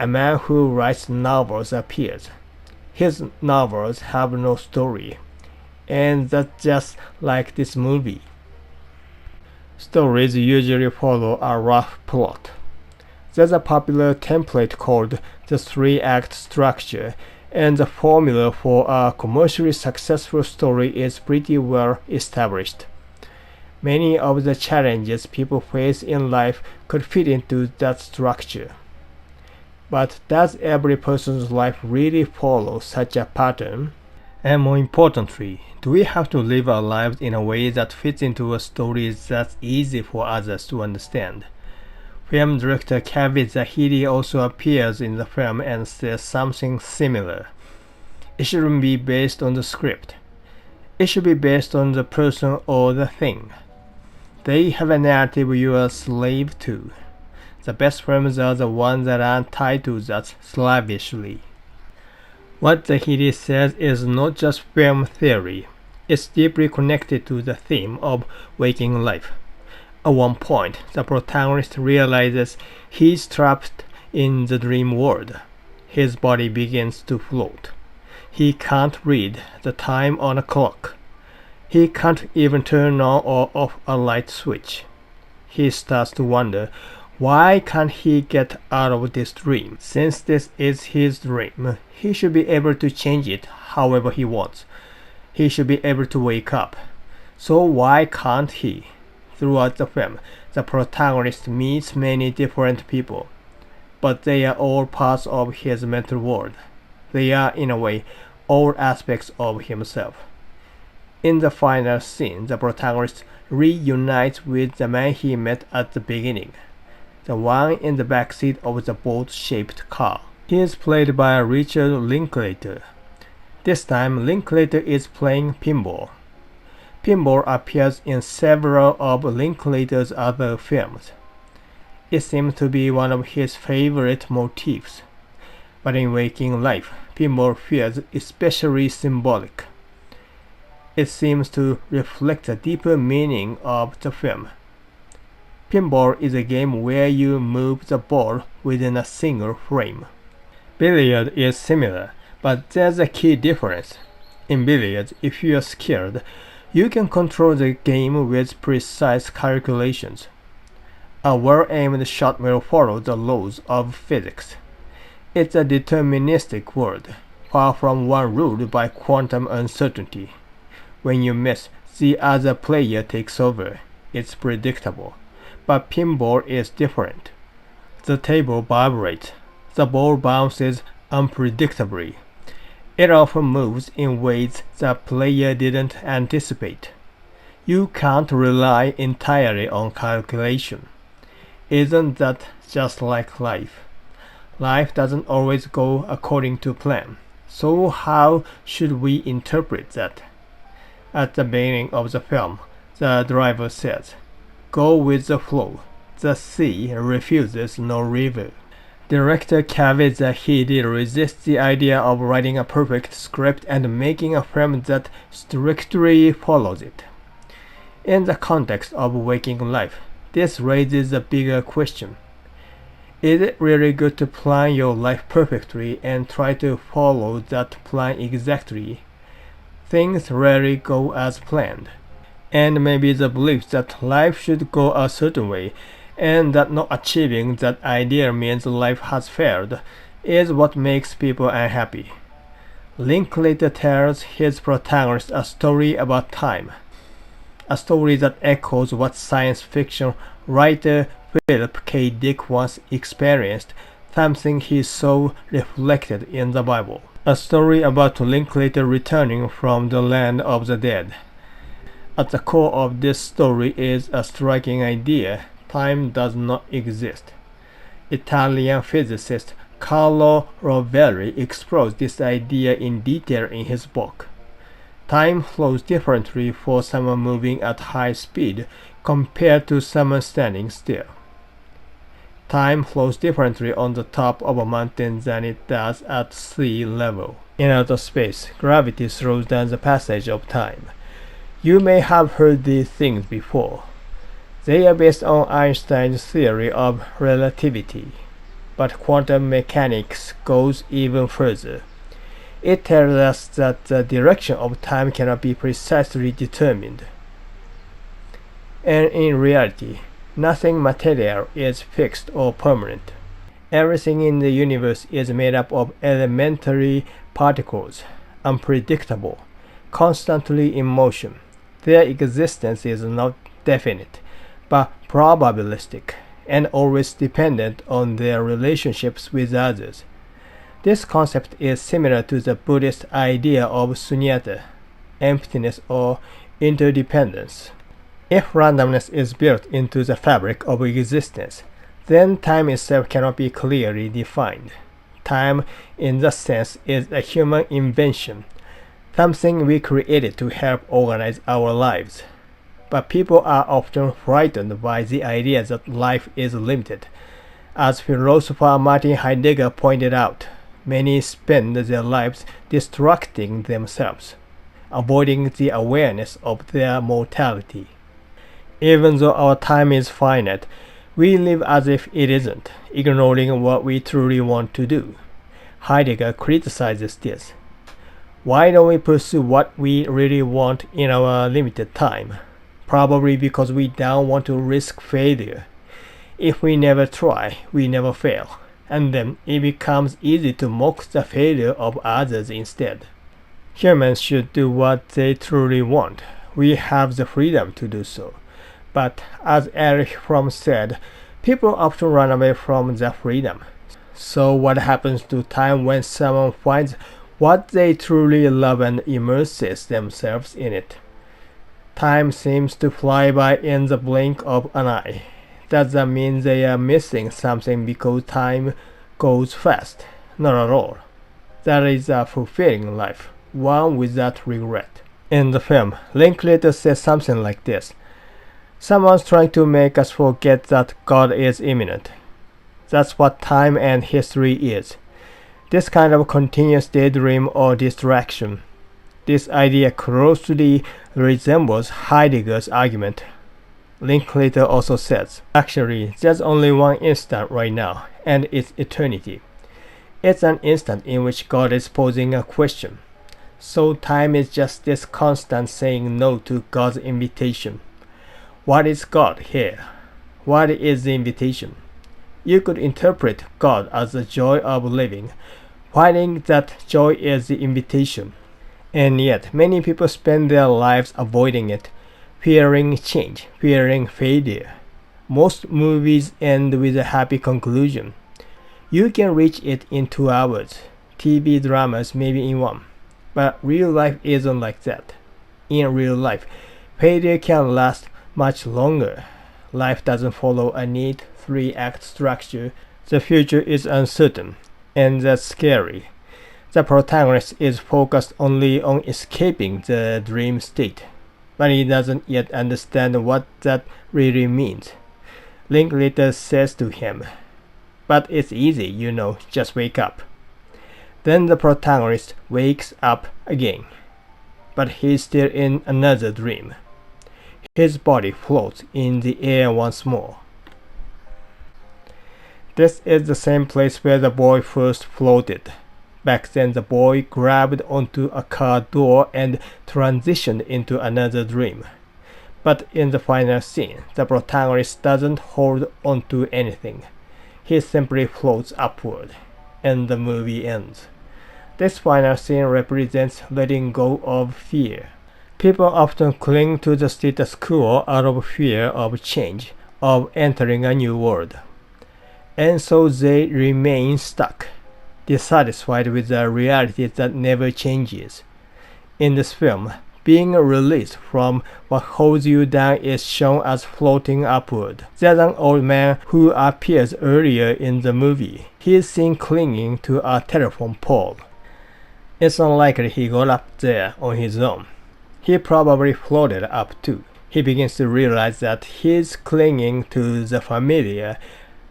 A man who writes novels appears. His novels have no story, and that's just like this movie. Stories usually follow a rough plot. There's a popular template called the three-act structure, and the formula for a commercially successful story is pretty well established. Many of the challenges people face in life could fit into that structure. But does every person's life really follow such a pattern? And more importantly, do we have to live our lives in a way that fits into a story that's easy for others to understand? Film director Kaveh Zahidi also appears in the film and says something similar. It shouldn't be based on the script. It should be based on the person or the thing. They have a narrative you are a slave to. The best films are the ones that aren't tied to that slavishly. What Zahidi says is not just film theory. It's deeply connected to the theme of waking life. At one point, the protagonist realizes he's trapped in the dream world. His body begins to float. He can't read the time on a clock. He can't even turn on or off a light switch. He starts to wonder, why can't he get out of this dream? Since this is his dream, he should be able to change it however he wants. He should be able to wake up. So why can't he? Throughout the film, the protagonist meets many different people, but they are all parts of his mental world. They are, in a way, all aspects of himself. In the final scene, the protagonist reunites with the man he met at the beginning, the one in the backseat of the boat-shaped car. He is played by Richard Linklater. This time, Linklater is playing pinball. Pinball appears in several of Linklater's other films. It seems to be one of his favorite motifs. But in Waking Life, pinball feels especially symbolic. It seems to reflect the deeper meaning of the film. Pinball is a game where you move the ball within a single frame. Billiard is similar, but there's a key difference. In billiards, if you are scared, you can control the game with precise calculations. A well-aimed shot will follow the laws of physics. It's a deterministic world, far from one ruled by quantum uncertainty. When you miss, the other player takes over. It's predictable. But pinball is different. The table vibrates. The ball bounces unpredictably. It often moves in ways the player didn't anticipate. You can't rely entirely on calculation. Isn't that just like life? Life doesn't always go according to plan. So how should we interpret that? At the beginning of the film, the driver says, "Go with the flow. The sea refuses no river." Director Kaveh Zahidi resists the idea of writing a perfect script and making a film that strictly follows it. In the context of waking life, this raises a bigger question. Is it really good to plan your life perfectly and try to follow that plan exactly? Things rarely go as planned. And maybe the belief that life should go a certain way and that not achieving that idea means life has failed is what makes people unhappy. Linklater tells his protagonist a story about time, a story that echoes what science fiction writer Philip K. Dick once experienced, something he saw reflected in the Bible. A story about Linklater returning from the land of the dead. At the core of this story is a striking idea: time does not exist. Italian physicist Carlo Rovelli explores this idea in detail in his book. Time flows differently for someone moving at high speed compared to someone standing still. Time flows differently on the top of a mountain than it does at sea level. In outer space, gravity slows down the passage of time. You may have heard these things before. They are based on Einstein's theory of relativity. but quantum mechanics goes even further. It tells us that the direction of time cannot be precisely determined. And in reality, nothing material is fixed or permanent. Everything in the universe is made up of elementary particles, unpredictable, constantly in motion. Their existence is not definite, but probabilistic, and always dependent on their relationships with others. This concept is similar to the Buddhist idea of sunyata, emptiness or interdependence. If randomness is built into the fabric of existence, then time itself cannot be clearly defined. Time, in that sense, is a human invention, something we created to help organize our lives. But people are often frightened by the idea that life is limited. As philosopher Martin Heidegger pointed out, many spend their lives distracting themselves, avoiding the awareness of their mortality. Even though our time is finite, we live as if it isn't, ignoring what we truly want to do. Heidegger criticizes this. Why don't we pursue what we really want in our limited time? Probably because we don't want to risk failure. If we never try, we never fail, and then it becomes easy to mock the failure of others instead. Humans should do what they truly want. We have the freedom to do so. But as Erich Fromm said, people often run away from the freedom. So what happens to time when someone finds what they truly love and immerses themselves in it? Time seems to fly by in the blink of an eye. Does that mean they are missing something because time goes fast? Not at all. That is a fulfilling life, one without regret. In the film, Linklater says something like this. Someone's trying to make us forget that God is imminent. That's what time and history is. This kind of continuous daydream or distraction. This idea closely resembles Heidegger's argument. Linklater also says, actually, there's only one instant right now, and it's eternity. It's an instant in which God is posing a question. So time is just this constant saying no to God's invitation. What is God here? What is the invitation? You could interpret God as the joy of living, finding that joy is the invitation. And yet, many people spend their lives avoiding it, fearing change, fearing failure. Most movies end with a happy conclusion. You can reach it in 2 hours. TV dramas maybe in 1. But real life isn't like that. In real life, failure can last much longer. Life doesn't follow a neat 3-act structure. The future is uncertain, and that's scary. The protagonist is focused only on escaping the dream state, but he doesn't yet understand what that really means. Linklater says to him, "But it's easy, just wake up." Then the protagonist wakes up again, but he's still in another dream. His body floats in the air once more. This is the same place where the boy first floated. Back then the boy grabbed onto a car door and transitioned into another dream. But in the final scene, the protagonist doesn't hold onto anything. He simply floats upward, and the movie ends. This final scene represents letting go of fear. People often cling to the status quo out of fear of change, of entering a new world. And so they remain stuck, dissatisfied with the reality that never changes. In this film, being released from what holds you down is shown as floating upward. There's an old man who appears earlier in the movie. He is seen clinging to a telephone pole. It's unlikely he got up there on his own. He probably floated up too. He begins to realize that he's clinging to the familiar,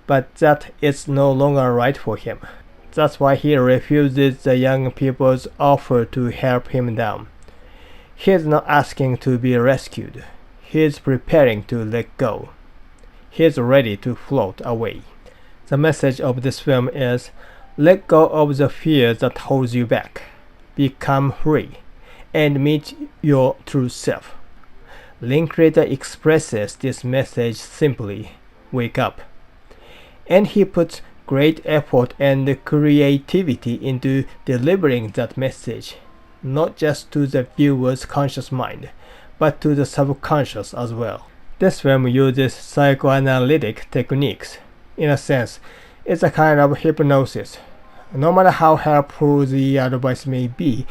but that it's no longer right for him. That's why he refuses the young people's offer to help him down. He's not asking to be rescued. He's preparing to let go. He's ready to float away. The message of this film is, let go of the fear that holds you back, become free, and meet your true self. Linklater expresses this message simply, wake up. And he puts great effort and creativity into delivering that message, not just to the viewer's conscious mind, but to the subconscious as well. This film uses psychoanalytic techniques. In a sense, it's a kind of hypnosis. No matter how helpful the advice may be,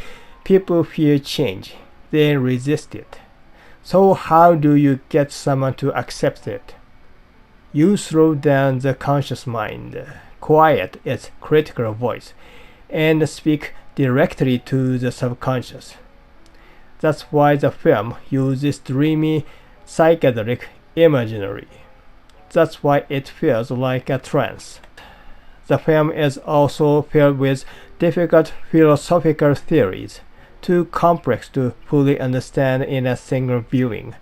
people fear change. They resist it. So how do you get someone to accept it? You slow down the conscious mind, quiet its critical voice, and speak directly to the subconscious. That's why the film uses dreamy, psychedelic imagery. That's why it feels like a trance. The film is also filled with difficult philosophical theories, too complex to fully understand in a single viewing,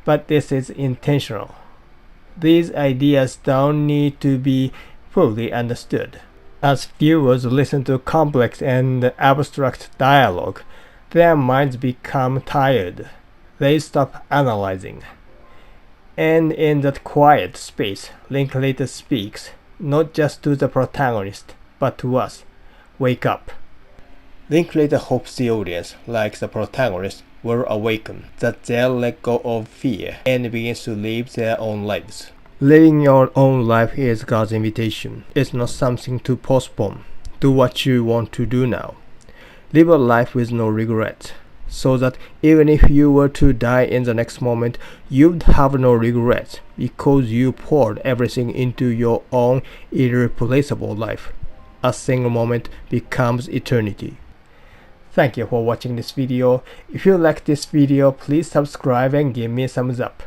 but this is intentional. These ideas don't need to be fully understood. As viewers listen to complex and abstract dialogue, their minds become tired. They stop analyzing. And in that quiet space, Linklater speaks, not just to the protagonist, but to us. Wake up. Linklater hopes the audience, like the protagonist, will awaken, that they'll let go of fear and begin to live their own lives. Living your own life is God's invitation. It's not something to postpone. Do what you want to do now. Live a life with no regrets, so that even if you were to die in the next moment, you'd have no regrets, because you poured everything into your own irreplaceable life. A single moment becomes eternity. Thank you for watching this video. If you like this video, please subscribe and give me a thumbs up.